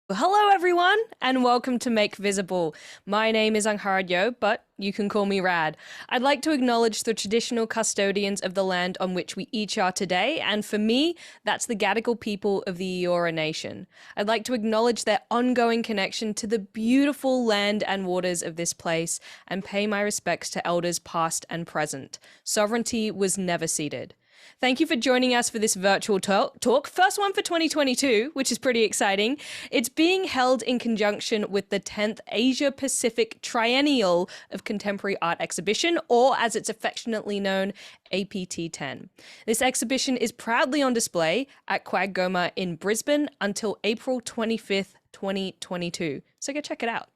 Well, hello, everyone, and welcome to Make Visible. My name is Angharad Yeo, but you can call me Rad. I'd like to acknowledge the traditional custodians of the land on which we each are today, and for me, that's the Gadigal people of the Eora Nation. I'd like to acknowledge their ongoing connection to the beautiful land and waters of this place and pay my respects to elders past and present. Sovereignty was never ceded. Thank you for joining us for this virtual talk. First one for 2022, which is pretty exciting. It's being held in conjunction with the 10th Asia Pacific Triennial of Contemporary Art Exhibition, or as it's affectionately known, APT 10. This exhibition is proudly on display at QAGOMA in Brisbane until April 25th, 2022. So go check it out.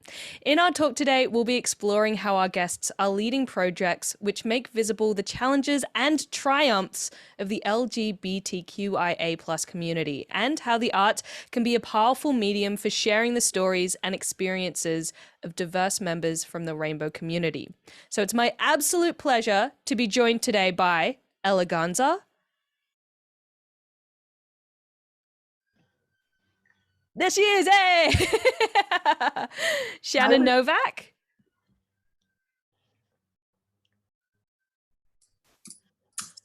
In our talk today, we'll be exploring how our guests are leading projects which make visible the challenges and triumphs of the LGBTQIA+ community, and how the art can be a powerful medium for sharing the stories and experiences of diverse members from the rainbow community. So it's my absolute pleasure to be joined today by Ella Ganza. There she is, hey! Shannon Novak.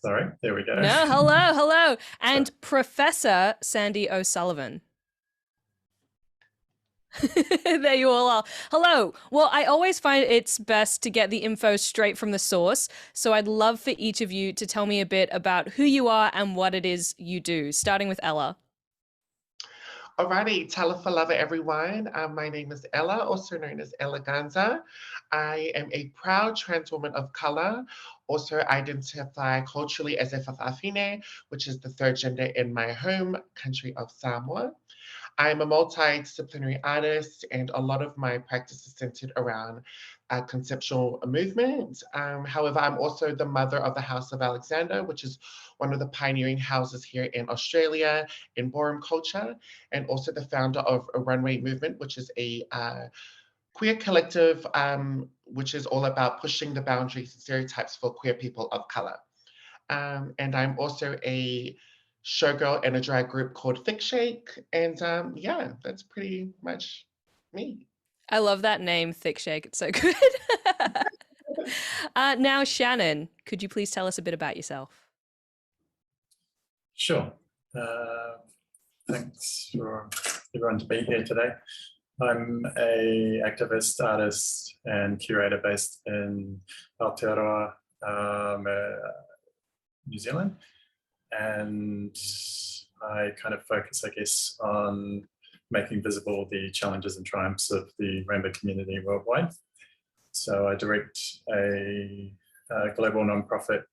Sorry, there we go. No, hello. And Professor Sandy O'Sullivan. There you all are. Hello. Well, I always find it's best to get the info straight from the source. So I'd love for each of you to tell me a bit about who you are and what it is you do, starting with Ella. Alrighty, Talofa everyone. My name is Ella, also known as Ella Ganza. I am a proud trans woman of color, also identify culturally as a Fa'afine, which is the third gender in my home country of Samoa. I'm a multidisciplinary artist, and a lot of my practice is centered around conceptual movement. However, I'm also the mother of the House of Alexander, which is one of the pioneering houses here in Australia in ballroom culture, and also the founder of a Runway movement, which is a queer collective, which is all about pushing the boundaries and stereotypes for queer people of color. And I'm also a showgirl in a drag group called Thick Shake. And yeah, that's pretty much me. I love that name, Thick Shake. It's so good. Now, Shannon, could you please tell us a bit about yourself? Sure. Thanks for everyone to be here today. I'm an activist, artist, and curator based in Aotearoa, New Zealand. And I kind of focus, I guess, on making visible the challenges and triumphs of the rainbow community worldwide. So I direct a global nonprofit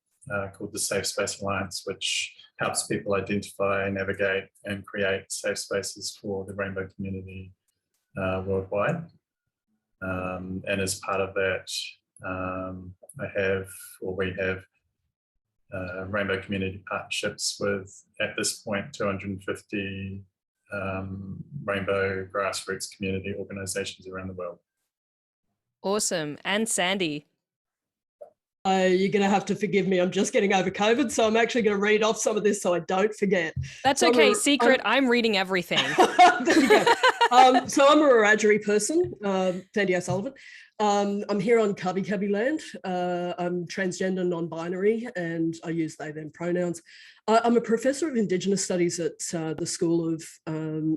called the Safe Space Alliance, which helps people identify, navigate, and create safe spaces for the rainbow community worldwide. And as part of that, we have rainbow community partnerships with, at this point, 250 rainbow grassroots community organizations around the world. Awesome. And Sandy? You're going to have to forgive me. I'm just getting over COVID, so I'm actually going to read off some of this so I don't forget. That's so okay. Secret, I'm reading everything. There you go. So I'm a Wiradjuri person, Sandy O'Sullivan. I'm here on Kabi land. I'm transgender, non-binary, and I use they, them pronouns. I'm a professor of Indigenous Studies at the School of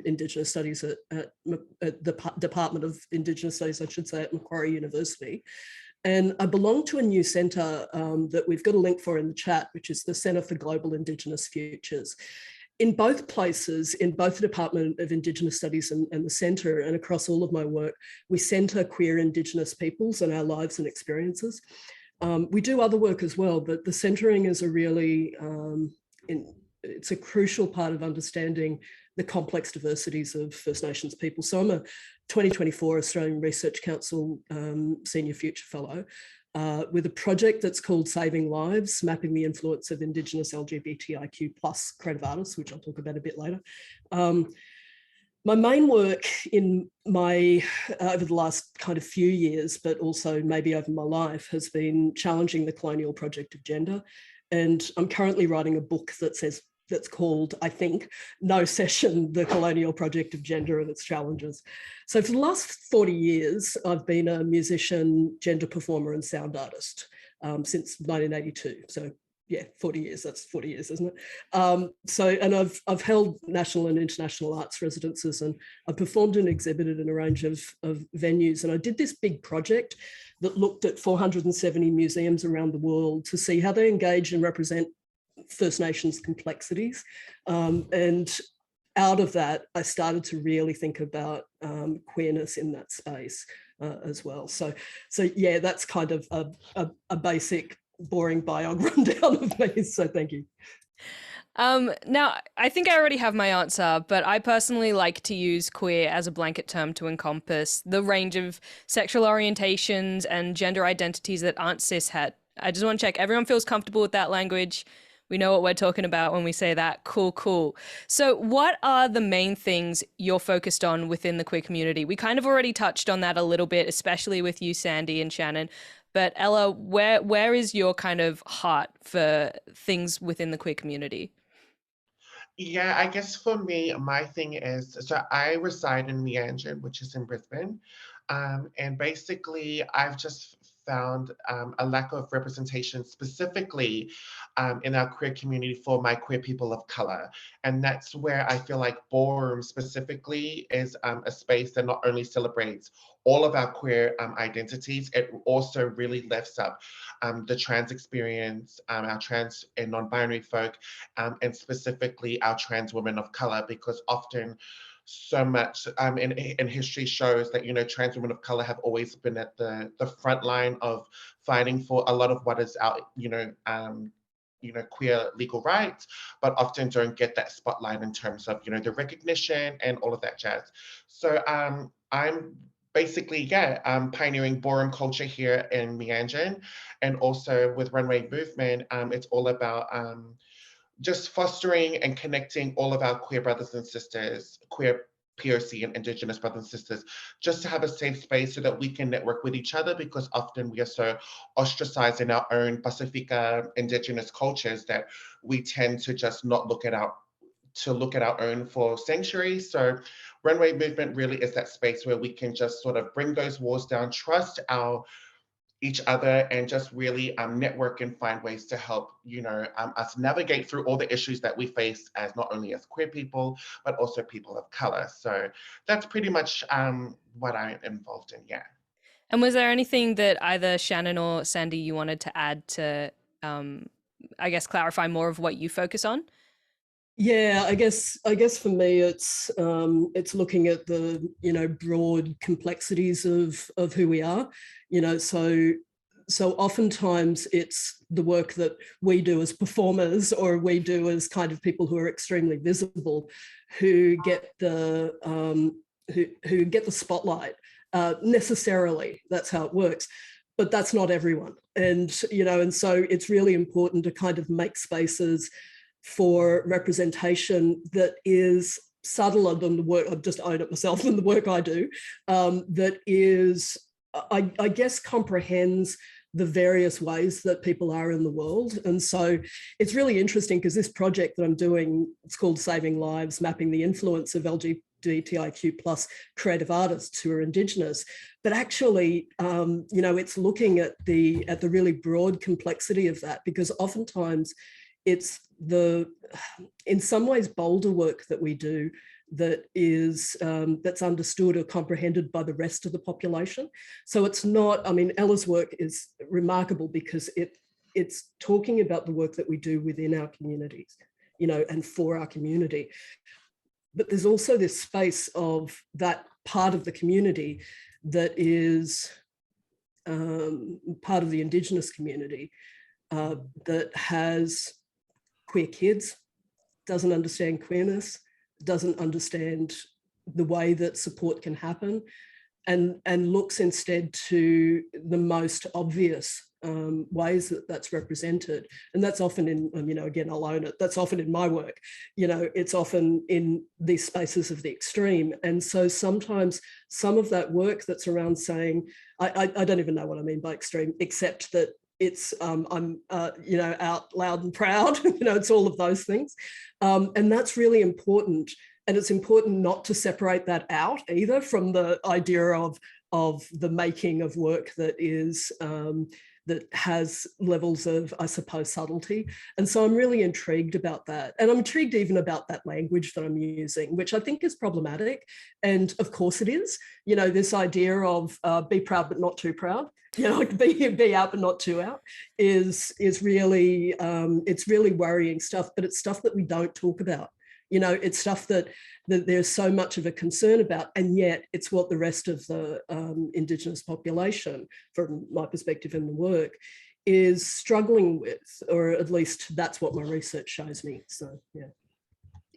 Indigenous Studies at the Department of Indigenous Studies, I should say, at Macquarie University. And I belong to a new centre that we've got a link for in the chat, which is the Centre for Global Indigenous Futures. In both places, in both the Department of Indigenous Studies and the Centre, and across all of my work, we centre queer Indigenous peoples and our lives and experiences. We do other work as well, but the centering is a really, it's a crucial part of understanding the complex diversities of First Nations people. So I'm a 2024 Australian Research Council Senior Future Fellow with a project that's called Saving Lives, Mapping the Influence of Indigenous LGBTIQ+ creative artists, which I'll talk about a bit later. My main work in my, over the last kind of few years, but also maybe over my life, has been challenging the colonial project of gender. And I'm currently writing a book that says that's called, I think, No Session, The Colonial Project of Gender and Its Challenges. So for the last 40 years, I've been a musician, gender performer and sound artist since 1982. So yeah, 40 years, that's 40 years, isn't it? And I've held national and international arts residences, and I've performed and exhibited in a range of venues. And I did this big project that looked at 470 museums around the world to see how they engage and represent First Nations complexities. And out of that, I started to really think about queerness in that space as well. So yeah, that's kind of a basic boring biog rundown of me, so thank you. Now, I think I already have my answer, but I personally like to use queer as a blanket term to encompass the range of sexual orientations and gender identities that aren't cishet. I just want to check everyone feels comfortable with that language. We know what we're talking about when we say that. Cool. So what are the main things you're focused on within the queer community? We kind of already touched on that a little bit, especially with you, Sandy and Shannon. But Ella, where is your kind of heart for things within the queer community? Yeah, I guess for me, my thing is, so I reside in Meanjin, which is in Brisbane. And basically, I've just found a lack of representation specifically in our queer community for my queer people of color. And that's where I feel like ballroom specifically is a space that not only celebrates all of our queer identities, it also really lifts up the trans experience, our trans and non-binary folk, and specifically our trans women of color, because often so much in history shows that, you know, trans women of color have always been at the front line of fighting for a lot of what is our, queer legal rights, but often don't get that spotlight in terms of, the recognition and all of that jazz. So I'm basically, pioneering ballroom culture here in Meanjin, and also with Runway Movement, it's all about just fostering and connecting all of our queer brothers and sisters, queer POC and Indigenous brothers and sisters, just to have a safe space so that we can network with each other, because often we are so ostracized in our own Pacifica Indigenous cultures that we tend to just not look at our own for sanctuary. So Runway Movement really is that space where we can just sort of bring those walls down, trust each other, and just really network and find ways to help us navigate through all the issues that we face as not only as queer people but also people of color. So that's pretty much what I'm involved in. Yeah. And was there anything that either Shannon or Sandy you wanted to add to I guess clarify more of what you focus on? Yeah, I guess for me it's looking at the broad complexities of who we are, so oftentimes it's the work that we do as performers, or we do as kind of people who are extremely visible, who get the who get the spotlight necessarily. That's how it works, but that's not everyone, and so it's really important to kind of make spaces for representation that is subtler than the work, I've just owned it myself, than the work I do, that is, I guess, comprehends the various ways that people are in the world. And so it's really interesting because this project that I'm doing, it's called Saving Lives, Mapping the Influence of LGBTIQ plus creative artists who are Indigenous. But actually, it's looking at the really broad complexity of that, because oftentimes it's in some ways, bolder work that we do that is that's understood or comprehended by the rest of the population. So it's not, Ella's work is remarkable because it's talking about the work that we do within our communities, and for our community. But there's also this space of that part of the community that is part of the Indigenous community that has queer kids, doesn't understand queerness, doesn't understand the way that support can happen, and looks instead to the most obvious ways that that's represented. And that's often in, again, I'll own it, that's often in my work, it's often in these spaces of the extreme. And so sometimes some of that work that's around saying, I don't even know what I mean by extreme, except that I'm out loud and proud. It's all of those things, and that's really important. And it's important not to separate that out either from the idea of the making of work that is that has levels of, I suppose, subtlety. And so I'm really intrigued about that. And I'm intrigued even about that language that I'm using, which I think is problematic. And of course it is, this idea of be proud, but not too proud, like be out, but not too out is really, it's really worrying stuff, but it's stuff that we don't talk about. It's stuff that there's so much of a concern about, and yet it's what the rest of the Indigenous population, from my perspective in the work, is struggling with, or at least that's what my research shows me. So, yeah.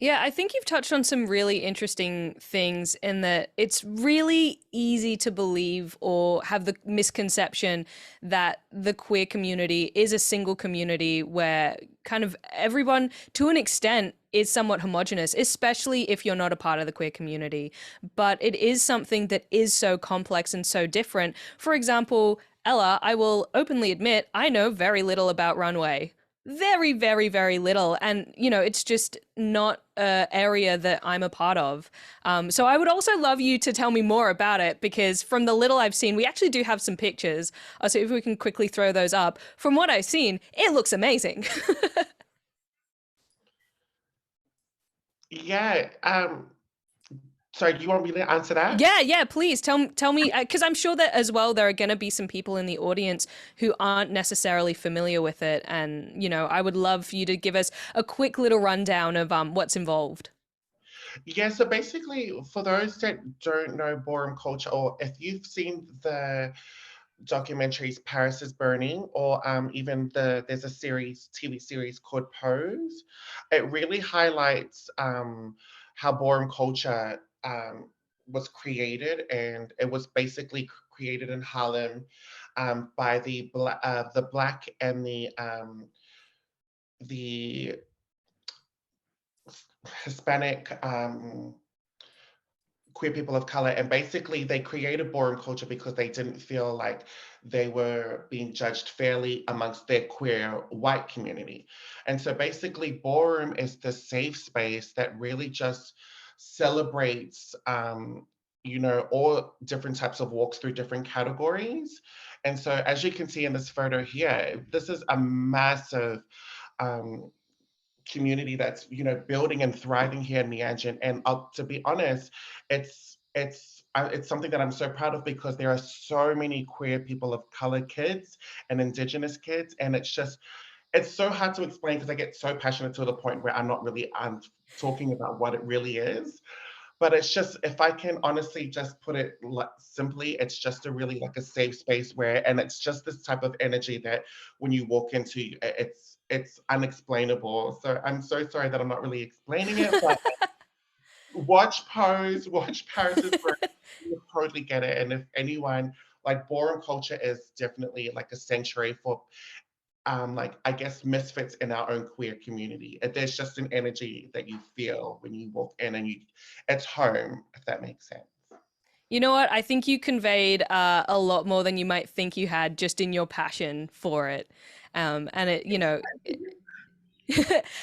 Yeah, I think you've touched on some really interesting things in that it's really easy to believe or have the misconception that the queer community is a single community where kind of everyone, to an extent, is somewhat homogenous, especially if you're not a part of the queer community. But it is something that is so complex and so different. For example, Ella, I will openly admit, I know very little about Runway. Very, very, very little. And, it's just not an area that I'm a part of. So I would also love you to tell me more about it, because from the little I've seen, we actually do have some pictures. So if we can quickly throw those up. From what I've seen, it looks amazing. Yeah. Sorry, do you want me to answer that? Yeah, please tell me, because I'm sure that as well there are going to be some people in the audience who aren't necessarily familiar with it, and I would love for you to give us a quick little rundown of what's involved. Yeah, so basically, for those that don't know ballroom culture, or if you've seen the documentaries Paris is Burning, or even there's a TV series called Pose, it really highlights how ballroom culture was created, and it was basically created in Harlem by the black and the Hispanic queer people of color. And basically they created ballroom culture because they didn't feel like they were being judged fairly amongst their queer white community. And so basically ballroom is the safe space that really just celebrates all different types of walks through different categories. And so as you can see in this photo here, this is a massive community that's building and thriving here in Mianjin. And to be honest, it's something that I'm so proud of, because there are so many queer people of color kids and Indigenous kids, and it's so hard to explain because I get so passionate to the point where I'm talking about what it really is. But it's just, if I can honestly just put it simply, it's just a really like a safe space and it's just this type of energy that when you walk into, it's unexplainable. So I'm so sorry that I'm not really explaining it, but watch Pose, watch Paris is Burning, you'll totally get it. And if anyone, like ballroom culture is definitely like a sanctuary for I guess misfits in our own queer community. There's just an energy that you feel when you walk in, and it's home, if that makes sense. You know what? I think you conveyed a lot more than you might think you had just in your passion for it. And it,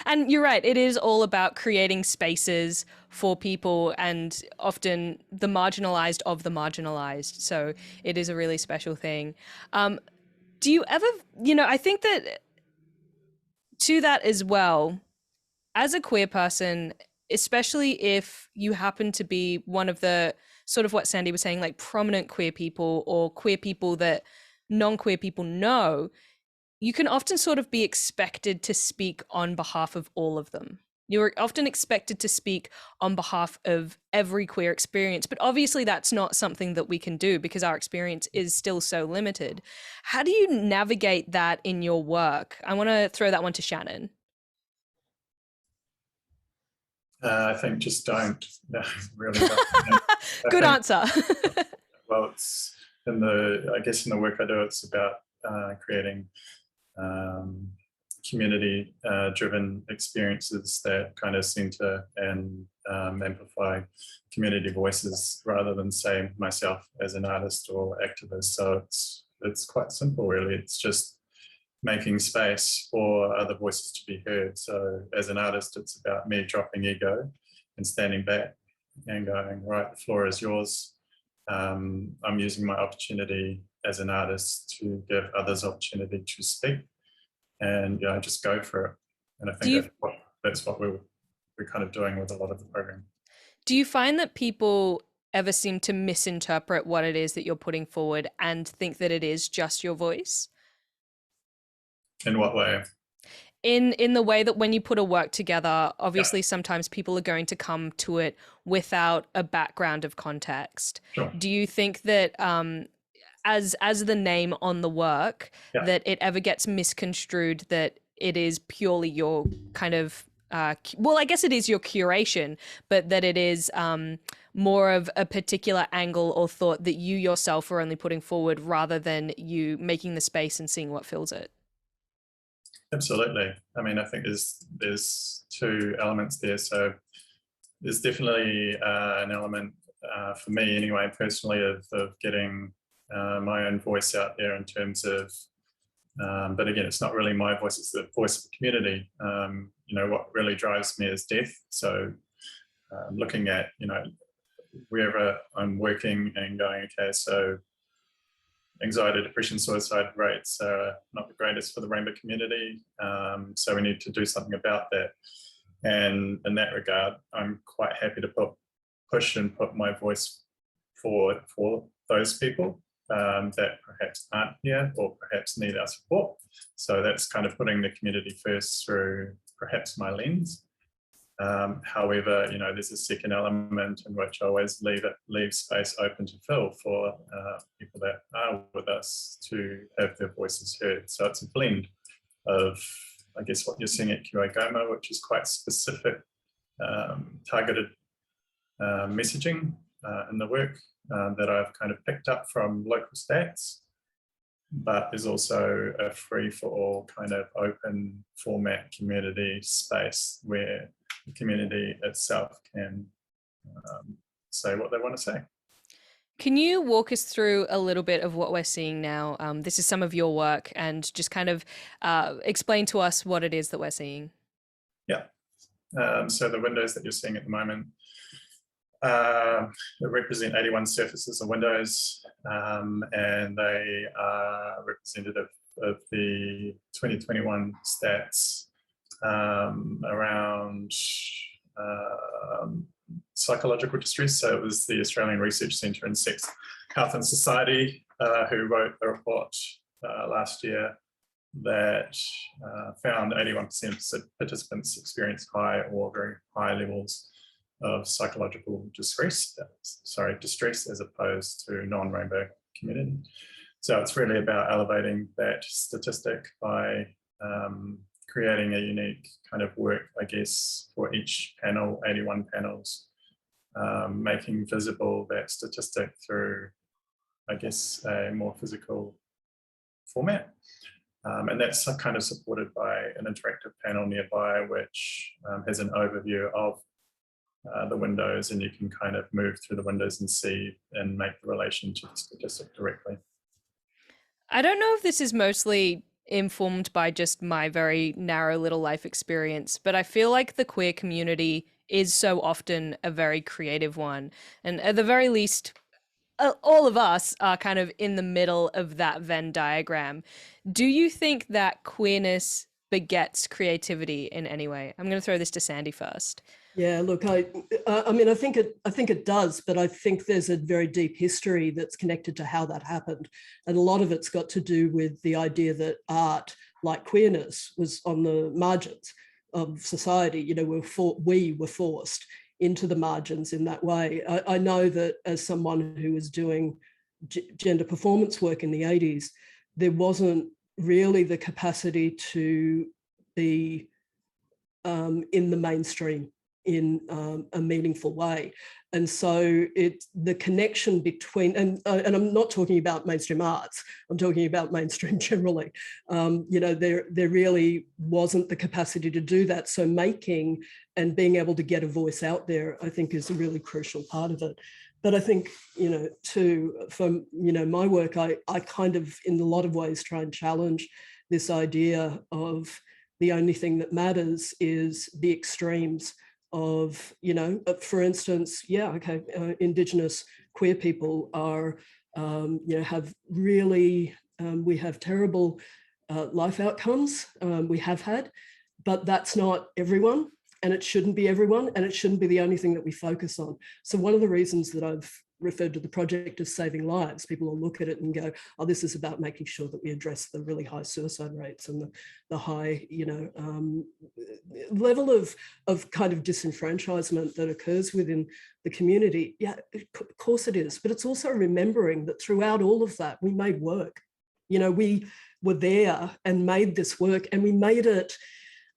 and you're right, it is all about creating spaces for people, and often the marginalized of the marginalized. So it is a really special thing. Do you ever, I think that to that as well, as a queer person, especially if you happen to be one of the sort of what Sandy was saying, like prominent queer people or queer people that non-queer people know, you can often sort of be expected to speak on behalf of all of them. You're often expected to speak on behalf of every queer experience, but obviously that's not something that we can do because our experience is still so limited. How do you navigate that in your work? I want to throw that one to Shannon. I think just don't. No, really don't. Good answer. Well, it's I guess in the work I do, it's about creating community-driven experiences that kind of center and amplify community voices rather than say myself as an artist or activist. So it's quite simple, really. It's just making space for other voices to be heard. So as an artist, it's about me dropping ego and standing back and going, right, the floor is yours. I'm using my opportunity as an artist to give others opportunity to speak, and just go for it. And I think that's what we're kind of doing with a lot of the program. Do you find that people ever seem to misinterpret what it is that you're putting forward and think that it is just your voice? In what way? In the way that when you put a work together, obviously sometimes people are going to come to it without a background of context. Sure. Do you think that as the name on the work, that it ever gets misconstrued that it is purely your kind of well, I guess it is your curation, but that it is more of a particular angle or thought that you yourself are only putting forward rather than you making the space and seeing what fills it? Absolutely. I mean, I think there's two elements there. So there's definitely an element for me anyway, personally, of getting my own voice out there in terms of, but again, it's not really my voice, it's the voice of the community. What really drives me is death. So looking at, wherever I'm working and going, okay, so anxiety, depression, suicide rates are not the greatest for the rainbow community. So we need to do something about that. And in that regard, I'm quite happy to push and put my voice forward for those people that perhaps aren't here or perhaps need our support. So that's kind of putting the community first through perhaps my lens. However, there's a second element in which I always leave space open to fill for people that are with us to have their voices heard. So it's a blend of, I guess, what you're seeing at QAGOMA, which is quite specific, targeted messaging in the work that I've kind of picked up from local stats, but there's also a free-for-all kind of open format community space where the community itself can say what they want to say. Can you walk us through a little bit of what we're seeing now? This is some of your work, and just kind of explain to us what it is that we're seeing. Yeah. So the windows that you're seeing at the moment that represent 81 surfaces of windows, and they are representative of the 2021 stats around psychological distress. So it was the Australian Research Centre in Sex, Health and Society who wrote a report last year that found 81% of participants experienced high or very high levels of psychological distress as opposed to non-rainbow community. So it's really about elevating that statistic by creating a unique kind of work, I guess, for each panel, 81 panels, making visible that statistic through, I guess, a more physical format. And that's kind of supported by an interactive panel nearby, which has an overview of the windows, and you can kind of move through the windows and see and make the relation to the statistic directly. I don't know if this is mostly informed by just my very narrow little life experience, but I feel like the queer community is so often a very creative one. And at the very least, all of us are kind of in the middle of that Venn diagram. Do you think that queerness begets creativity in any way? I'm going to throw this to Sandy first. Yeah, look, I mean, I think it does, but I think there's a very deep history that's connected to how that happened, and a lot of it's got to do with the idea that art, like queerness, was on the margins of society. We were forced into the margins in that way. I know that as someone who was doing gender performance work in the 80s, there wasn't really the capacity to be in the mainstream in a meaningful way. And so the connection between, and I'm not talking about mainstream arts, I'm talking about mainstream generally, there really wasn't the capacity to do that. So making and being able to get a voice out there, I think, is a really crucial part of it. But I think, too, from, my work, I kind of, in a lot of ways, try and challenge this idea of the only thing that matters is the extremes of, for instance, Indigenous queer people are, have really, we have terrible life outcomes, we have had, but that's not everyone, and it shouldn't be everyone, and it shouldn't be the only thing that we focus on. So one of the reasons that I've referred to the project as saving lives, people will look at it and go, oh, this is about making sure that we address the really high suicide rates and the high, level of kind of disenfranchisement that occurs within the community. Yeah, of course it is. But it's also remembering that throughout all of that, we made work. We were there and made this work, and we made it.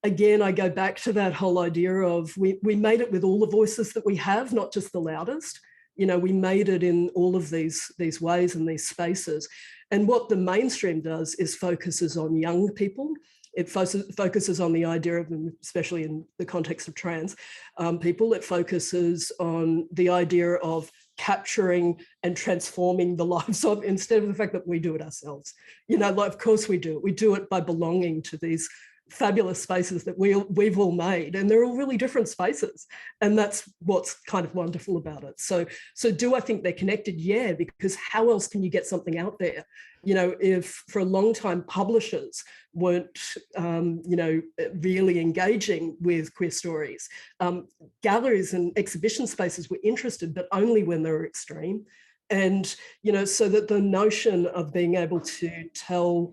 Again, I go back to that whole idea of we made it with all the voices that we have, not just the loudest. We made it in all of these ways and these spaces. And what the mainstream does is focuses on young people. It focuses on the idea of them, especially in the context of trans people. It focuses on the idea of capturing and transforming the lives of, instead of the fact that we do it ourselves. Of course we do it. We do it by belonging to these fabulous spaces that we've all made, and they're all really different spaces, and that's what's kind of wonderful about it. So do I think they're connected? Yeah, because how else can you get something out there? If for a long time publishers weren't really engaging with queer stories, galleries and exhibition spaces were interested, but only when they were extreme. And so that the notion of being able to tell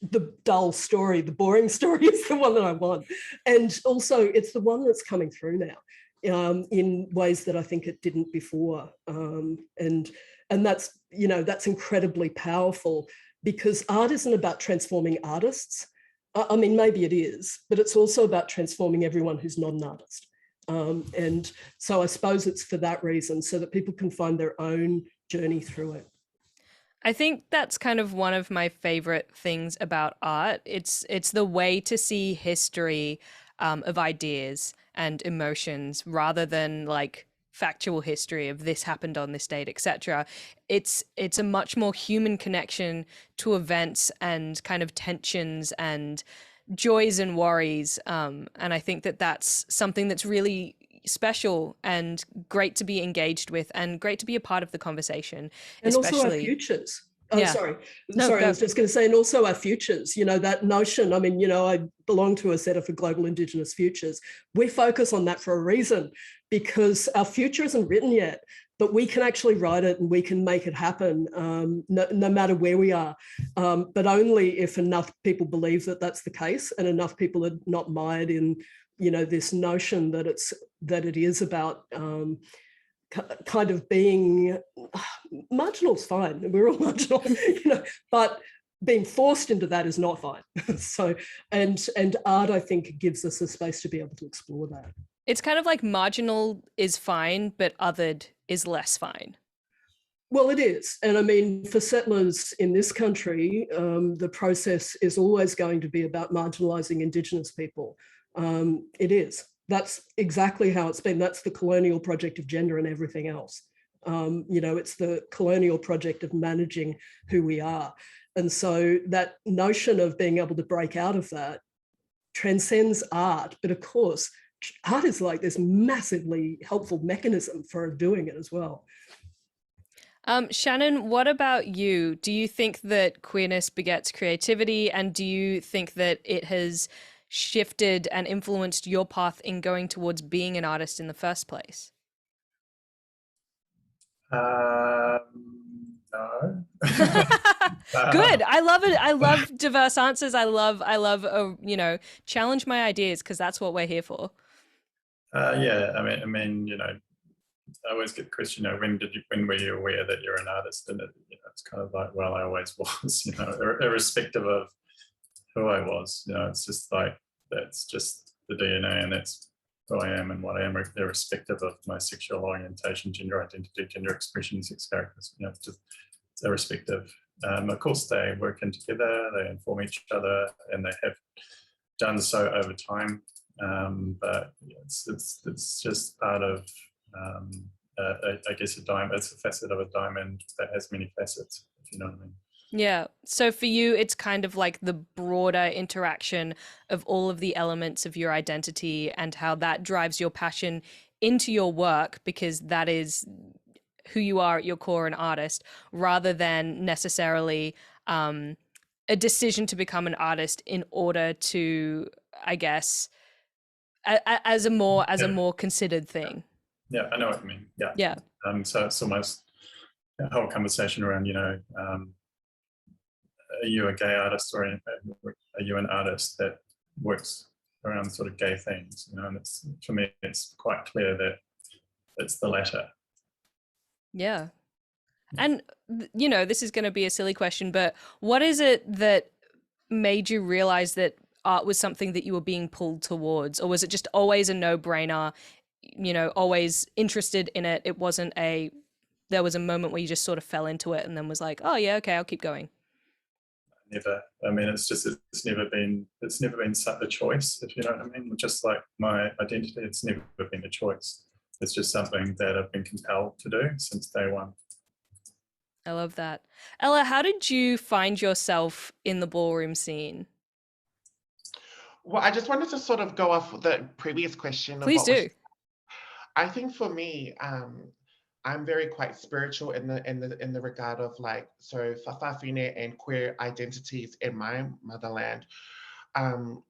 the dull story, the boring story, is the one that I want. And also it's the one that's coming through now in ways that I think it didn't before. And that's, that's incredibly powerful, because art isn't about transforming artists. I mean, maybe it is, but it's also about transforming everyone who's not an artist. And so I suppose it's for that reason, so that people can find their own journey through it. I think that's kind of one of my favorite things about art. It's the way to see history of ideas and emotions, rather than like factual history of this happened on this date, etc. It's a much more human connection to events and kind of tensions and joys and worries. And I think that that's something that's really special and great to be engaged with, and great to be a part of the conversation. And especially also our futures. Oh, yeah. sorry. No, sorry, go. I was just going to say, and also our futures, that notion. I mean, I belong to a Centre for Global Indigenous Futures. We focus on that for a reason, because our future isn't written yet, but we can actually write it and we can make it happen, no matter where we are, but only if enough people believe that that's the case, and enough people are not mired in, this notion that it is about kind of being marginal is fine. We're all marginal, but being forced into that is not fine. So, and art, I think, gives us a space to be able to explore that. It's kind of like marginal is fine, but othered is less fine. Well, it is. And I mean, for settlers in this country, the process is always going to be about marginalising Indigenous people. It is. That's exactly how it's been. That's the colonial project of gender and everything else. It's the colonial project of managing who we are. And so that notion of being able to break out of that transcends art. But of course, art is like this massively helpful mechanism for doing it as well. Shannon, what about you? Do you think that queerness begets creativity, and do you think that it has shifted and influenced your path in going towards being an artist in the first place? No. Good. I love it. I love diverse answers. I love, challenge my ideas, because that's what we're here for. Yeah, I mean, I always get the question, when were you aware that you're an artist? And it's kind of like, well, I always was, irrespective of who I was. It's just like, that's just the DNA, and that's who I am and what I am, irrespective of my sexual orientation, gender identity, gender expression, sex characters. It's irrespective. Of course, they work in together, they inform each other, and they have done so over time. But it's just part of, I guess, it's a facet of a diamond that has many facets, if you know what I mean. Yeah. So for you, it's kind of like the broader interaction of all of the elements of your identity and how that drives your passion into your work, because that is who you are at your core, an artist, rather than necessarily a decision to become an artist in order to, I guess, as a Yeah, more considered thing. yeah, I know what you mean. Yeah. Yeah. So it's almost a whole conversation around, are you a gay artist, or are you an artist that works around sort of gay things? And it's, for me, it's quite clear that it's the latter. Yeah. And this is going to be a silly question, but what is it that made you realize that art was something that you were being pulled towards? Or was it just always a no-brainer, always interested in it? It wasn't there was a moment where you just sort of fell into it and then was like, oh yeah, okay, I'll keep going. Never. I mean, it's never been such a choice, if you know what I mean. Just like my identity, it's never been a choice. It's just something that I've been compelled to do since day one. I love that. Ella, how did you find yourself in the ballroom scene? Well, I just wanted to sort of go off the previous question of Please what was. do. I think for me, I'm very quite spiritual in the regard of like, so Fa'afafine and queer identities in my motherland. Um,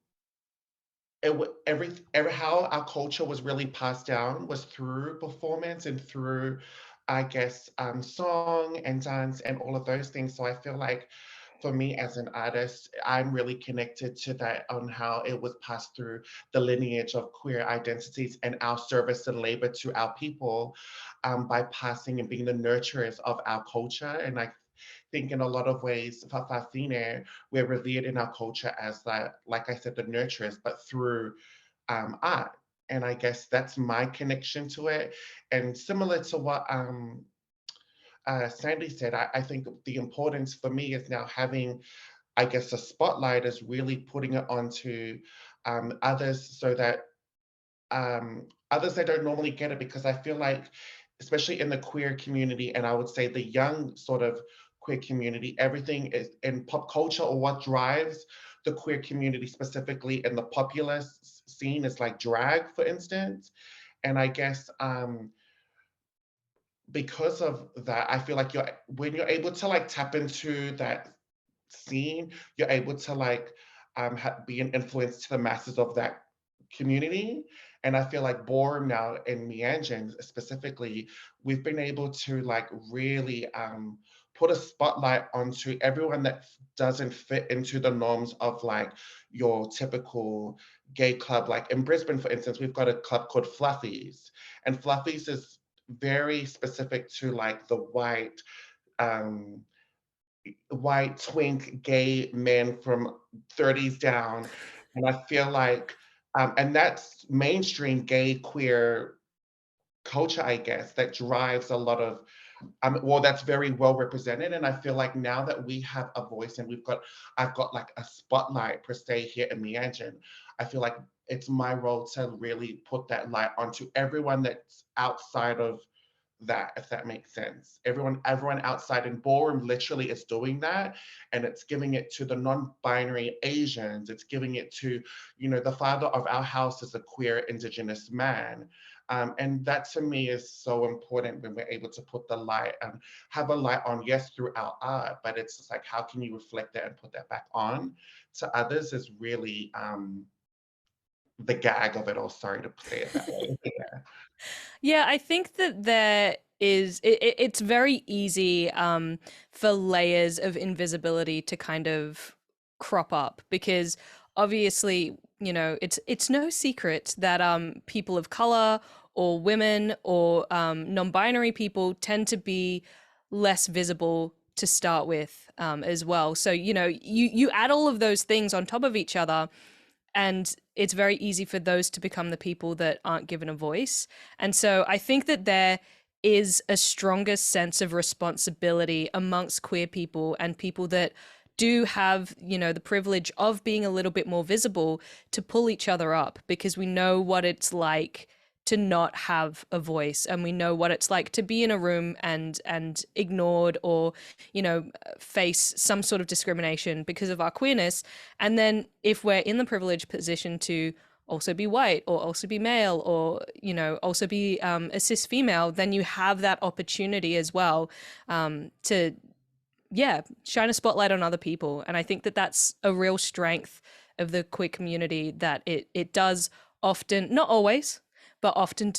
every how our culture was really passed down was through performance and through, I guess, song and dance and all of those things. So I feel like for me as an artist, I'm really connected to that on how it was passed through the lineage of queer identities and our service and labor to our people, by passing and being the nurturers of our culture. And I think in a lot of ways, Fa'afafine, we're revered in our culture as like I said, the nurturers, but through art. And I guess that's my connection to it. And similar to what Sandy said, I think the importance for me is now having, I guess, a spotlight is really putting it onto others, so that others that don't normally get it, because I feel like, especially in the queer community, and I would say the young sort of queer community, everything is in pop culture, or what drives the queer community specifically in the popular scene is like drag, for instance. And I guess because of that, I feel like when you're able to like tap into that scene, you're able to like be an influence to the masses of that community. And I feel like Ballroom now in Meanjin specifically, we've been able to like really put a spotlight onto everyone that doesn't fit into the norms of like your typical gay club. Like in Brisbane, for instance, we've got a club called Fluffies, and Fluffies is very specific to like the um, white twink gay men from 30s down. And I feel like, and that's mainstream gay queer culture, I guess, that drives a lot of, well, that's very well represented. And I feel like now that we have a voice and I've got like a spotlight per se here in Meanjin, I feel like it's my role to really put that light onto everyone that's outside of that, if that makes sense. Everyone outside in Ballroom literally is doing that, and it's giving it to the non-binary Asians. It's giving it to, the father of our house is a queer Indigenous man. And that to me is so important when we're able to put the light and have a light on, yes, through our art, but it's just like, how can you reflect that and put that back on to others is really the gag of it all. Sorry to say it that way. Yeah. Yeah, I think that it's very easy for layers of invisibility to kind of crop up, because obviously, it's no secret that people of color or women or non-binary people tend to be less visible to start with, as well. So, you add all of those things on top of each other, and it's very easy for those to become the people that aren't given a voice. And so I think that there is a stronger sense of responsibility amongst queer people and people that do have, the privilege of being a little bit more visible, to pull each other up, because we know what it's like to not have a voice, and we know what it's like to be in a room and ignored, or, you know, face some sort of discrimination because of our queerness. And then if we're in the privileged position to also be white, or also be male, or, you know, also be a cis female, then you have that opportunity as well to, yeah, shine a spotlight on other people. And I think that that's a real strength of the queer community, that it does often, not always, but often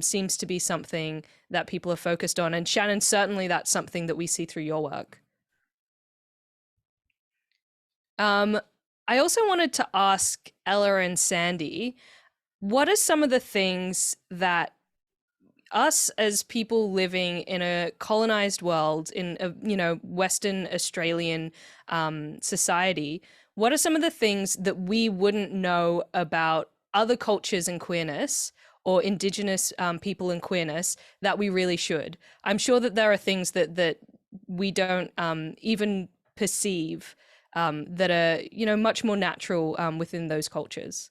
seems to be something that people are focused on. And Shannon, certainly that's something that we see through your work. I also wanted to ask Ella and Sandy, what are some of the things that us as people living in a colonized world, in a, you know, Western Australian society, what are some of the things that we wouldn't know about other cultures and queerness, or Indigenous people and queerness, that we really should? I'm sure that there are things that we don't even perceive that are, you know, much more natural within those cultures.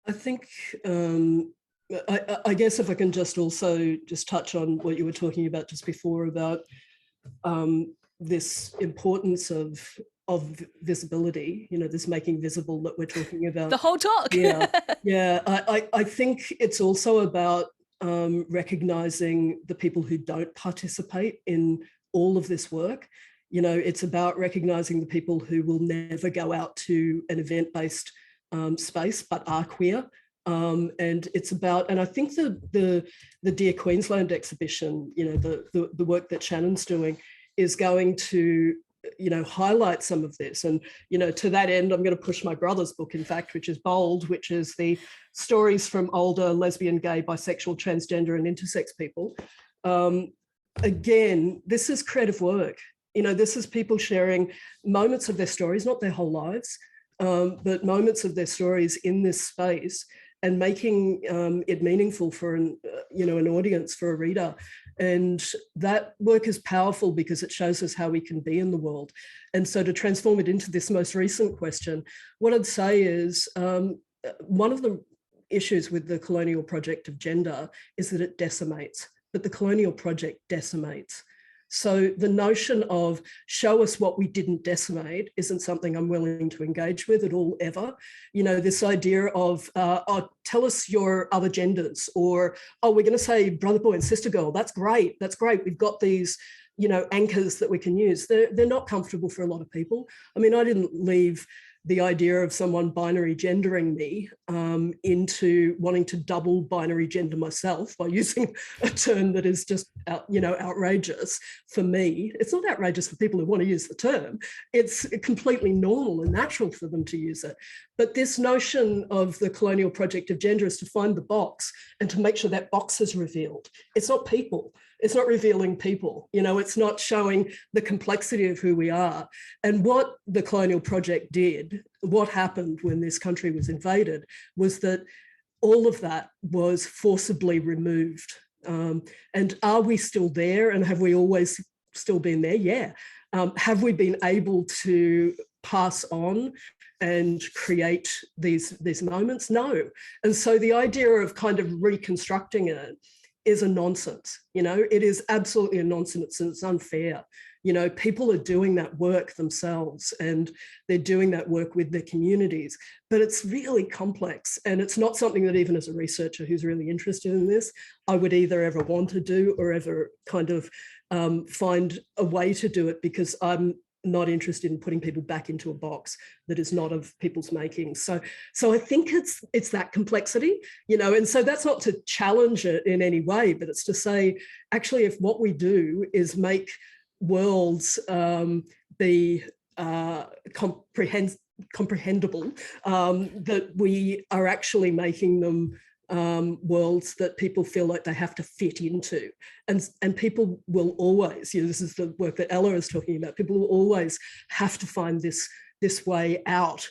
I think, I guess if I can just also just touch on what you were talking about just before about this importance of visibility, you know, this making visible that we're talking about. The whole talk. Yeah. I think it's also about recognizing the people who don't participate in all of this work. You know, it's about recognizing the people who will never go out to an event-based space but are queer. And it's about, and I think the Dear Queensland exhibition, you know, the work that Shannon's doing is going to, you know, highlight some of this. And, you know, to that end, I'm going to push my brother's book, in fact, which is Bold, which is the stories from older lesbian, gay, bisexual, transgender and intersex people. Again, this is creative work. You know, this is people sharing moments of their stories, not their whole lives, but moments of their stories in this space, and making it meaningful for an audience, for a reader. And that work is powerful because it shows us how we can be in the world. And so to transform it into this most recent question, what I'd say is one of the issues with the colonial project of gender is that it decimates, but the colonial project decimates. So the notion of show us what we didn't decimate isn't something I'm willing to engage with at all, ever. You know, this idea of, oh, tell us your other genders, or, oh, we're going to say brother boy and sister girl. That's great. That's great. We've got these, you know, anchors that we can use. They're not comfortable for a lot of people. I mean, I didn't leave the idea of someone binary gendering me into wanting to double binary gender myself by using a term that is just, outrageous for me. It's not outrageous for people who want to use the term. It's completely normal and natural for them to use it. But this notion of the colonial project of gender is to find the box and to make sure that box is revealed. It's not people. It's not revealing people. You know, it's not showing the complexity of who we are. And what the colonial project did, what happened when this country was invaded, was that all of that was forcibly removed. And are we still there? And have we always still been there? Yeah. Have we been able to pass on and create these moments? No. And so the idea of kind of reconstructing it is a nonsense. You know, it is absolutely a nonsense, and it's unfair. You know, people are doing that work themselves, and they're doing that work with their communities, but it's really complex, and it's not something that even as a researcher who's really interested in this, I would either ever want to do or ever kind of find a way to do it, because I'm not interested in putting people back into a box that is not of people's making. So I think it's that complexity, you know, and so that's not to challenge it in any way, but it's to say, actually, if what we do is make worlds be comprehensible, that we are actually making them worlds that people feel like they have to fit into, and people will always, you know, this is the work that Ella is talking about, people will always have to find this way out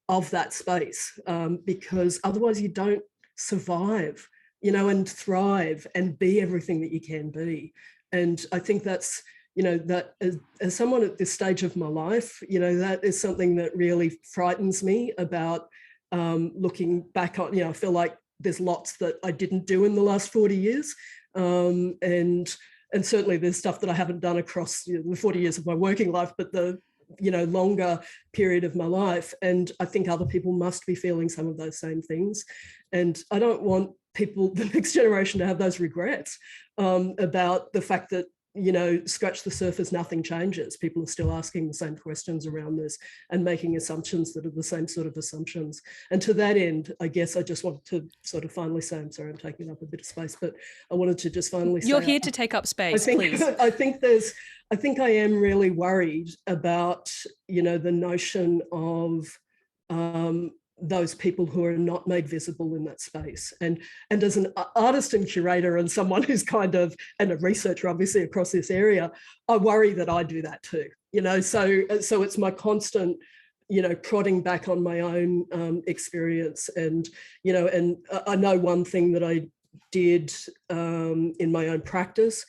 of that space, because otherwise you don't survive, you know, and thrive and be everything that you can be. And I think that's, you know, that as someone at this stage of my life, you know, that is something that really frightens me about looking back on, you know, I feel like there's lots that I didn't do in the last 40 years. And certainly there's stuff that I haven't done across the 40 years of my working life, but the longer period of my life. And I think other people must be feeling some of those same things. And I don't want people, the next generation, to have those regrets about the fact that, scratch the surface, nothing changes. People are still asking the same questions around this and making assumptions that are the same sort of assumptions. And to that end, I guess I just want to sort of finally say, I'm sorry, I'm taking up a bit of space, but I wanted to just finally say— You're here to take up space, please. I think I am really worried about, the notion of those people who are not made visible in that space. And as an artist and curator and someone who's and a researcher obviously across this area, I worry that I do that too, so it's my constant, prodding back on my own experience. And, and I know one thing that I did in my own practice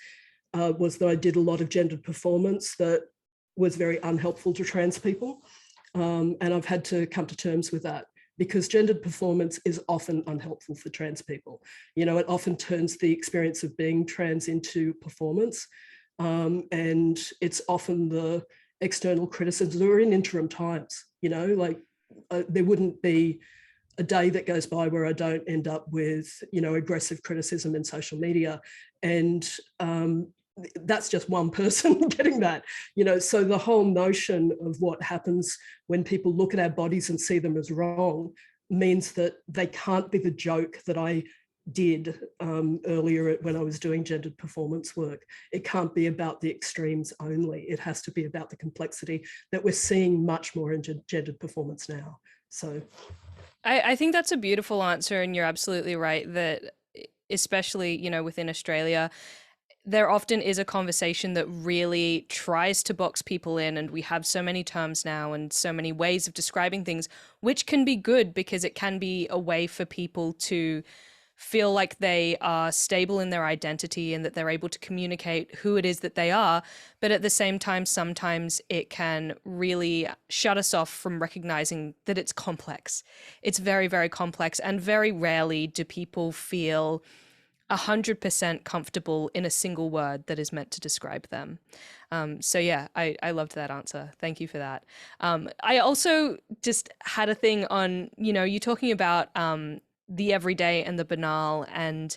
was that I did a lot of gendered performance that was very unhelpful to trans people. And I've had to come to terms with that, because gendered performance is often unhelpful for trans people. It often turns the experience of being trans into performance. And it's often the external criticisms or in interim times, there wouldn't be a day that goes by where I don't end up with, aggressive criticism in social media. And that's just one person getting that, so the whole notion of what happens when people look at our bodies and see them as wrong means that they can't be the joke that I did earlier when I was doing gendered performance work. It can't be about the extremes only. It has to be about the complexity that we're seeing much more in gendered performance now. So I think that's a beautiful answer, and you're absolutely right that especially, within Australia, there often is a conversation that really tries to box people in, and we have so many terms now and so many ways of describing things, which can be good because it can be a way for people to feel like they are stable in their identity and that they're able to communicate who it is that they are. But at the same time, sometimes it can really shut us off from recognizing that it's complex. It's very, very complex, and very rarely do people feel 100% comfortable in a single word that is meant to describe them. So yeah, I loved that answer. Thank you for that. I also just had a thing on, you talking about the everyday and the banal, and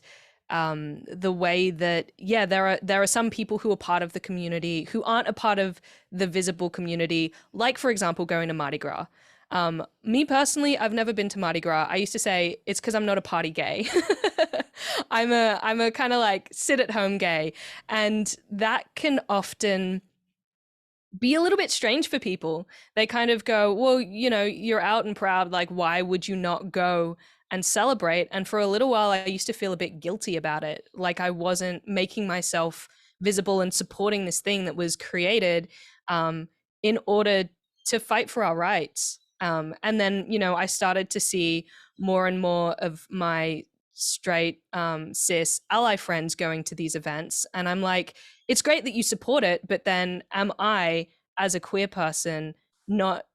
the way that, yeah, there are some people who are part of the community who aren't a part of the visible community, like, for example, going to Mardi Gras. Me personally, I've never been to Mardi Gras. I used to say it's because I'm not a party gay. I'm a kind of like sit at home gay, and that can often be a little bit strange for people. They kind of go, well, you're out and proud, like, why would you not go and celebrate? And for a little while, I used to feel a bit guilty about it, like I wasn't making myself visible and supporting this thing that was created in order to fight for our rights. And then, I started to see more and more of my straight cis ally friends going to these events, and I'm like, it's great that you support it, but then am I, as a queer person, not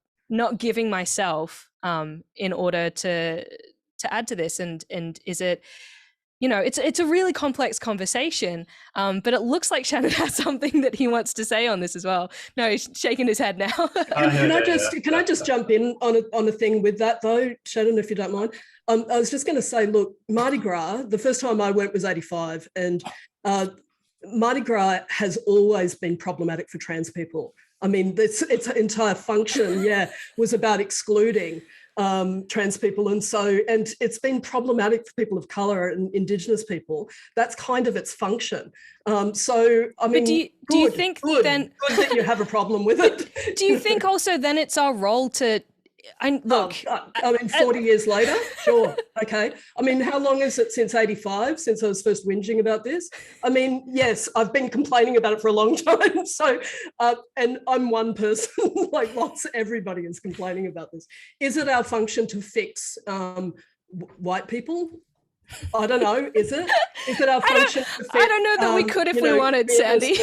giving myself in order to add to this? And is it, it's a really complex conversation, but it looks like Shannon has something that he wants to say on this as well. No, he's shaking his head now. Can I just jump in on a thing with that though, Shannon, if you don't mind? I was just going to say, look, Mardi Gras, the first time I went was 85, and Mardi Gras has always been problematic for trans people. I mean, its entire function, was about excluding trans people, and it's been problematic for people of color and Indigenous people. That's kind of its function. So I mean, do you think good that you have a problem with it? Do you think also then it's our role to? Look, 40 years later, sure, okay. I mean, how long is it since 85, since I was first whinging about this? I mean, yes, I've been complaining about it for a long time. So, and I'm one person, like everybody is complaining about this. Is it our function to fix white people? I don't know. Is it? Is it our function to fix? I don't know that we could if we wanted, Sandy.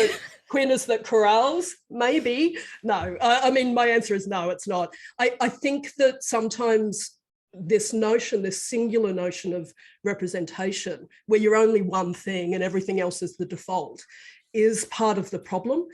Queerness that corrals? Maybe. No. I mean, my answer is no, it's not. I think that sometimes this notion, this singular notion of representation, where you're only one thing and everything else is the default, is part of the problem,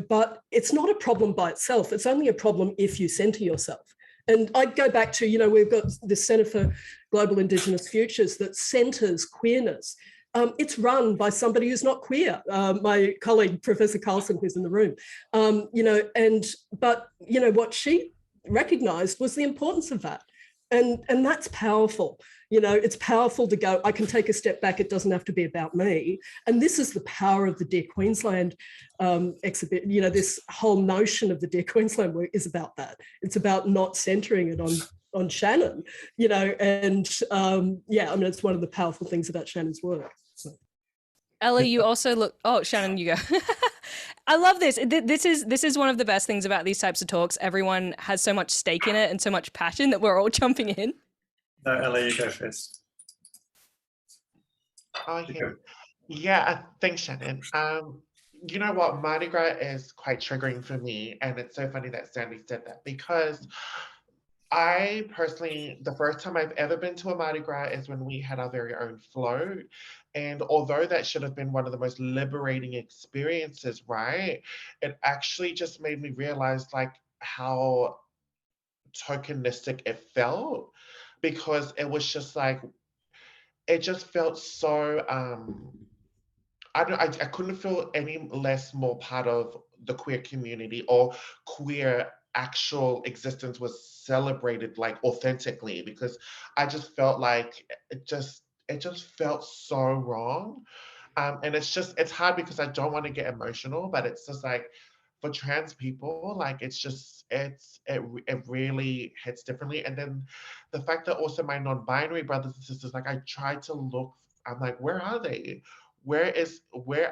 but it's not a problem by itself. It's only a problem if you center yourself. And I go back to, we've got the Centre for Global Indigenous Futures that centers queerness. It's run by somebody who's not queer, my colleague, Professor Carlson, who's in the room, but what she recognized was the importance of that. And that's powerful. It's powerful to go, I can take a step back. It doesn't have to be about me. And this is the power of the Dear Queensland exhibit. This whole notion of the Dear Queensland work is about that. It's about not centering it on Shannon, it's one of the powerful things about Shannon's work. So. Ella, you also look, oh, Shannon, you go. I love this. This is one of the best things about these types of talks. Everyone has so much stake in it and so much passion that we're all jumping in. No, Ella, you go first. Thanks, Shannon. You know what, Mardi Gras is quite triggering for me, and it's so funny that Sandy said that, because I personally, the first time I've ever been to a Mardi Gras is when we had our very own float. And although that should have been one of the most liberating experiences, right? It actually just made me realize like how tokenistic it felt, because it was just like, it just felt so, I couldn't feel any less more part of the queer community, or queer actual existence was celebrated like authentically, because I just felt like it just felt so wrong. And it's hard because I don't want to get emotional, but it's just like, for trans people, like it really hits differently. And then the fact that also my non-binary brothers and sisters, like I tried to look, I'm like, where are they? Where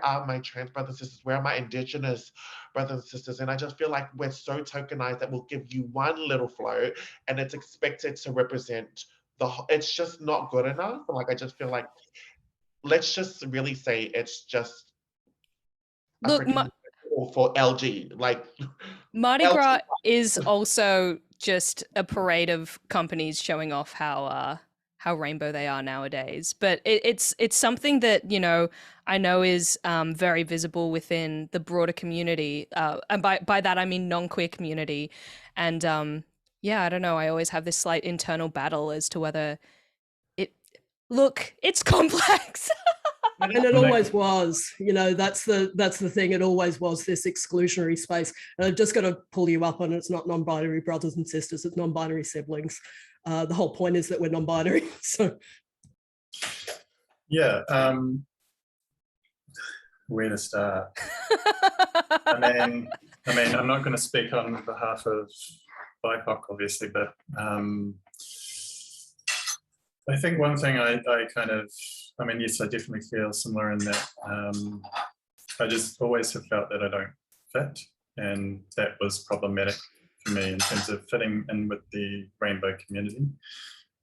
are my trans brothers and sisters? Where are my Indigenous brothers and sisters? And I just feel like we're so tokenized that we'll give you one little float and it's expected to represent it's just not good enough. Like, I just feel like, let's just really say it's just Look, for LG, like Mardi LG. Gras is also just a parade of companies showing off how rainbow they are nowadays. But it's something that, I know is very visible within the broader community. And by that, I mean non-queer community. And I don't know, I always have this slight internal battle as to whether it's complex. And it always was, that's the thing. It always was this exclusionary space. And I've just got to pull you up on it. It's not non-binary brothers and sisters, it's non-binary siblings. The whole point is that we're non-binary. So, yeah, where to start? I mean, I'm not going to speak on behalf of BIPOC, obviously, but I think one thing I yes, I definitely feel similar in that I just always have felt that I don't fit, and that was problematic for me in terms of fitting in with the rainbow community.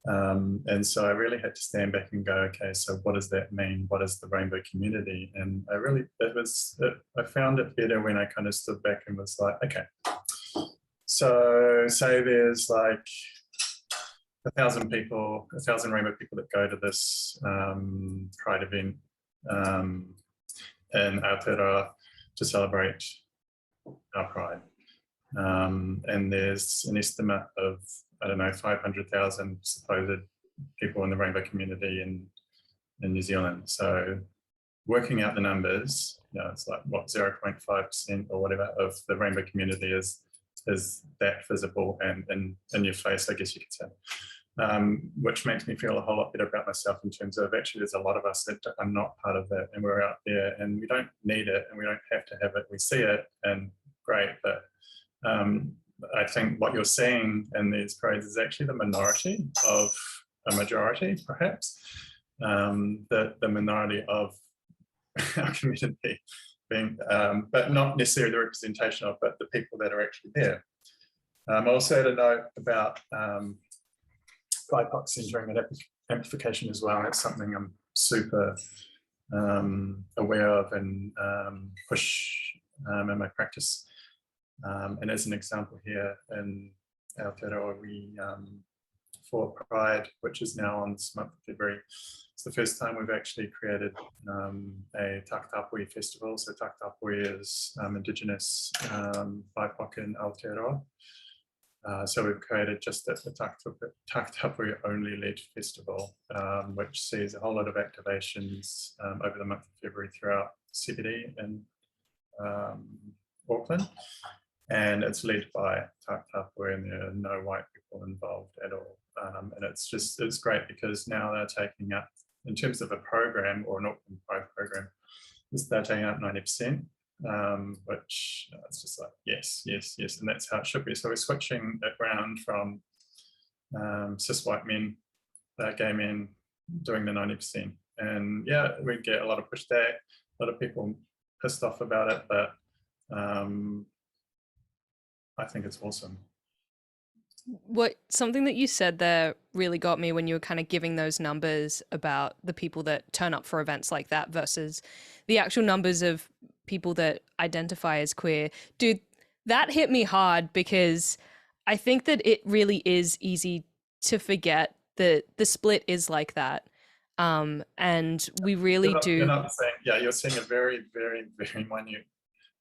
And so I really had to stand back and go, okay, so what does that mean? What is the rainbow community? And I found it better when I kind of stood back and was like, okay, so say there's like 1,000 rainbow people that go to this Pride event in Aotearoa to celebrate our Pride. And there's an estimate of, 500,000 supposed people in the rainbow community in New Zealand. So working out the numbers, it's like, 0.5% or whatever of the rainbow community is that visible and in your face, I guess you could say. Which makes me feel a whole lot better about myself in terms of actually there's a lot of us that are not part of that, and we're out there and we don't need it and we don't have to have it. We see it and great, but I think what you're seeing in these parades is actually the minority of a majority, perhaps. The minority of our community being, but not necessarily the representation of, but the people that are actually there. Also to note about BIPOC centering and amplification as well. It's something I'm super aware of and push in my practice. And as an example here in Aotearoa, we for Pride, which is now on this month of February. It's the first time we've actually created a Takatapui festival. So Takatapui is Indigenous BIPOC in Aotearoa. So we've created just a Takatapui only led festival, which sees a whole lot of activations over the month of February throughout CBD in Auckland. And it's led by Takatapui, and there are no white people involved at all. And it's great because now they're taking up, in terms of a program or an Auckland Pride program, they're taking up 90%, which it's just like, yes, yes, yes. And that's how it should be. So we're switching it around from cis white men, gay men doing the 90%. And yeah, we get a lot of pushback, a lot of people pissed off about it, but I think it's awesome. Something that you said there really got me when you were kind of giving those numbers about the people that turn up for events like that versus the actual numbers of people that identify as queer. Dude, that hit me hard because I think that it really is easy to forget that the split is like that. And we really do. You're not saying, yeah, you're seeing a very, very, very minute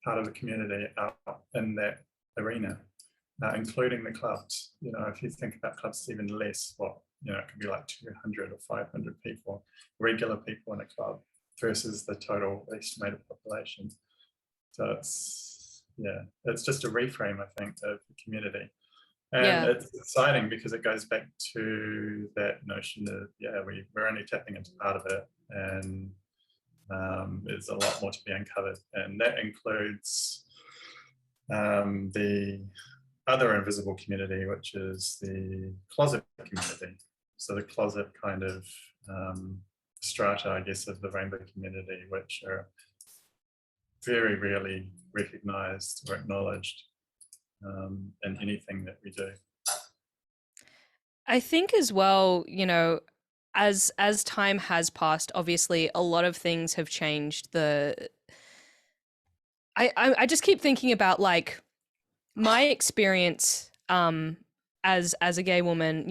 part of the community out in that arena, including the clubs. You know, if you think about clubs, even less, it could be like 200 or 500 people, regular people in a club versus the total estimated population. So it's just a reframe, I think, of the community. And it's exciting because it goes back to that notion of, we're only tapping into part of it, and there's a lot more to be uncovered. And that includes the other invisible community, which is the closet community. So the closet kind of strata, I guess, of the rainbow community, which are very rarely recognized or acknowledged in anything that we do. I think as well, as time has passed, obviously a lot of things have changed. I just keep thinking about like my experience as a gay woman,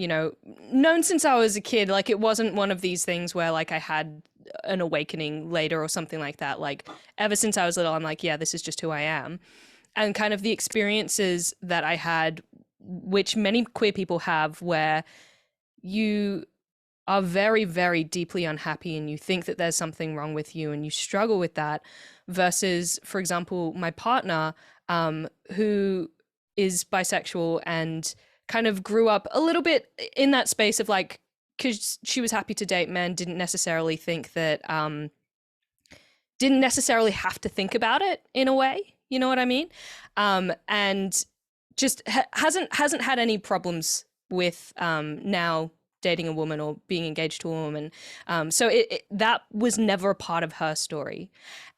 known since I was a kid. Like, it wasn't one of these things where like I had an awakening later or something like that. Like, ever since I was little, I'm like, yeah, this is just who I am. And kind of the experiences that I had, which many queer people have, where you are very, very deeply unhappy and you think that there's something wrong with you and you struggle with that, versus, for example, my partner, who is bisexual and kind of grew up a little bit in that space of like, because she was happy to date men, didn't necessarily think that, didn't necessarily have to think about it in a way, you know what I mean? And just hasn't had any problems with now dating a woman or being engaged to a woman. So that was never a part of her story.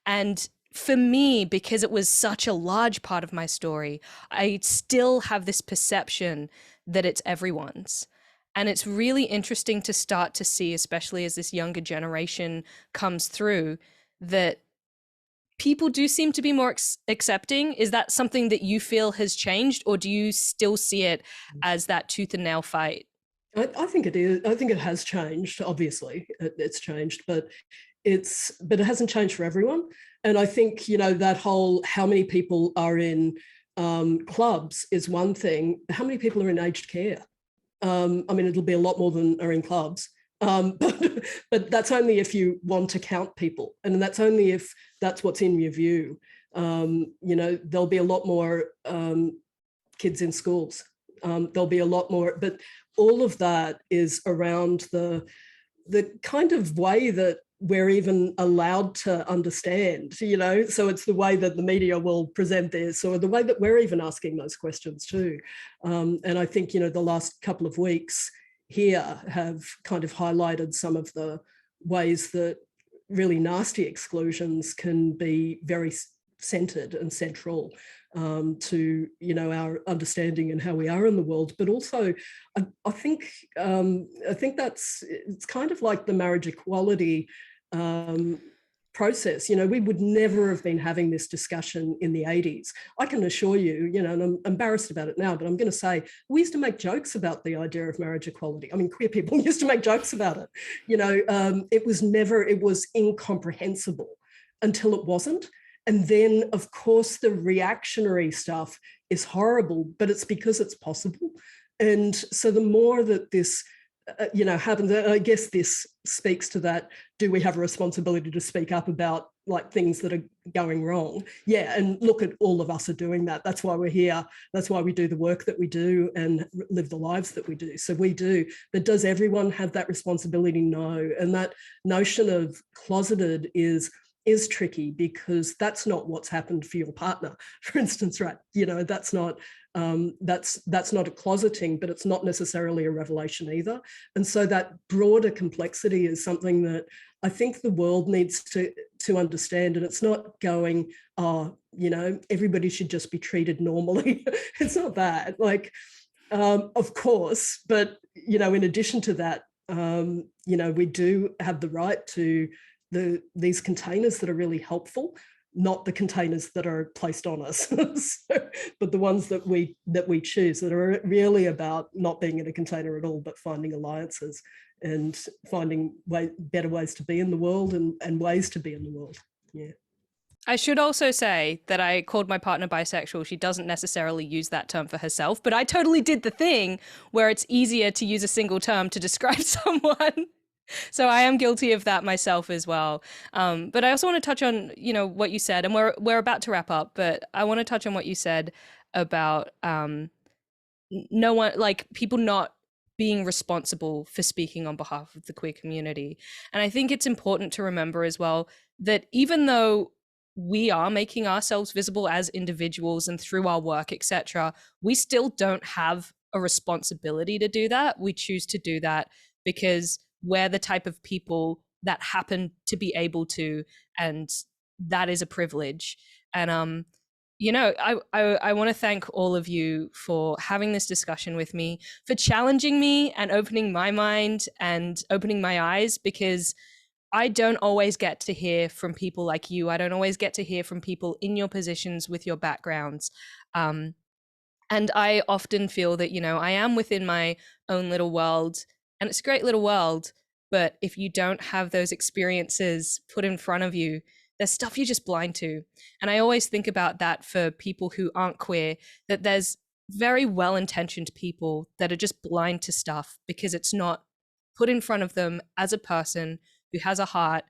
And for me, because it was such a large part of my story, I still have this perception that it's everyone's. And it's really interesting to start to see, especially as this younger generation comes through, that people do seem to be more accepting. Is that something that you feel has changed, or do you still see it as that tooth and nail fight? I think it is. I think it has changed. Obviously, it's changed, but it hasn't changed for everyone. And I think, that whole how many people are in clubs is one thing. How many people are in aged care? I mean, it'll be a lot more than are in clubs. But that's only if you want to count people, and that's only if that's what's in your view. There'll be a lot more kids in schools. There'll be a lot more, but all of that is around the kind of way that we're even allowed to understand, so it's the way that the media will present this, or the way that we're even asking those questions too. And I think, the last couple of weeks here have kind of highlighted some of the ways that really nasty exclusions can be very centered and central to our understanding and how we are in the world. But also, I think it's kind of like the marriage equality process. You know, we would never have been having this discussion in the 80s. I can assure you, you know, and I'm embarrassed about it now, but I'm going to say we used to make jokes about the idea of marriage equality. I mean, queer people used to make jokes about it. You know, it was incomprehensible until it wasn't. And then, of course, the reactionary stuff is horrible, but it's because it's possible. And so the more that this you know, happens. I guess this speaks to that. Do we have a responsibility to speak up about like things that are going wrong? Yeah, and look at all of us are doing that. That's why we're here. That's why we do the work that we do and live the lives that we do. So we do. But does everyone have that responsibility? No. And that notion of closeted is tricky because that's not what's happened for your partner, for instance, right? You know, that's not a closeting, but it's not necessarily a revelation either. And so that broader complexity is something that I think the world needs to understand. And it's not going, oh, you know, everybody should just be treated normally. It's not that. Like, of course, but, you know, in addition to that, you know, we do have the right to these containers that are really helpful, not the containers that are placed on us, but the ones that we choose that are really about not being in a container at all, but finding alliances and finding better ways to be in the world and ways to be in the world. Yeah. I should also say that I called my partner bisexual. She doesn't necessarily use that term for herself, but I totally did the thing where it's easier to use a single term to describe someone. So I am guilty of that myself as well. But I also want to touch on, you know, what you said, and we're about to wrap up, but I want to touch on what you said about no one, like people not being responsible for speaking on behalf of the queer community. And I think it's important to remember as well that even though we are making ourselves visible as individuals and through our work, etc., we still don't have a responsibility to do that. We choose to do that because we're the type of people that happen to be able to, and that is a privilege. And you know, I want to thank all of you for having this discussion with me, for challenging me and opening my mind and opening my eyes, because I don't always get to hear from people like you. I don't always get to hear from people in your positions with your backgrounds. And I often feel that, you know, I am within my own little world, and it's a great little world, but if you don't have those experiences put in front of you, there's stuff you're just blind to. And I always think about that for people who aren't queer, that there's very well-intentioned people that are just blind to stuff because it's not put in front of them as a person who has a heart,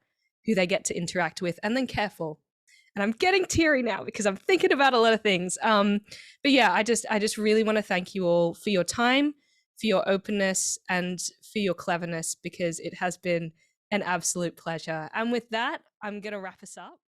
who they get to interact with and then care for. And I'm getting teary now because I'm thinking about a lot of things. But yeah, I just really want to thank you all for your time, for your openness, and for your cleverness, because it has been an absolute pleasure. And with that, I'm going to wrap us up.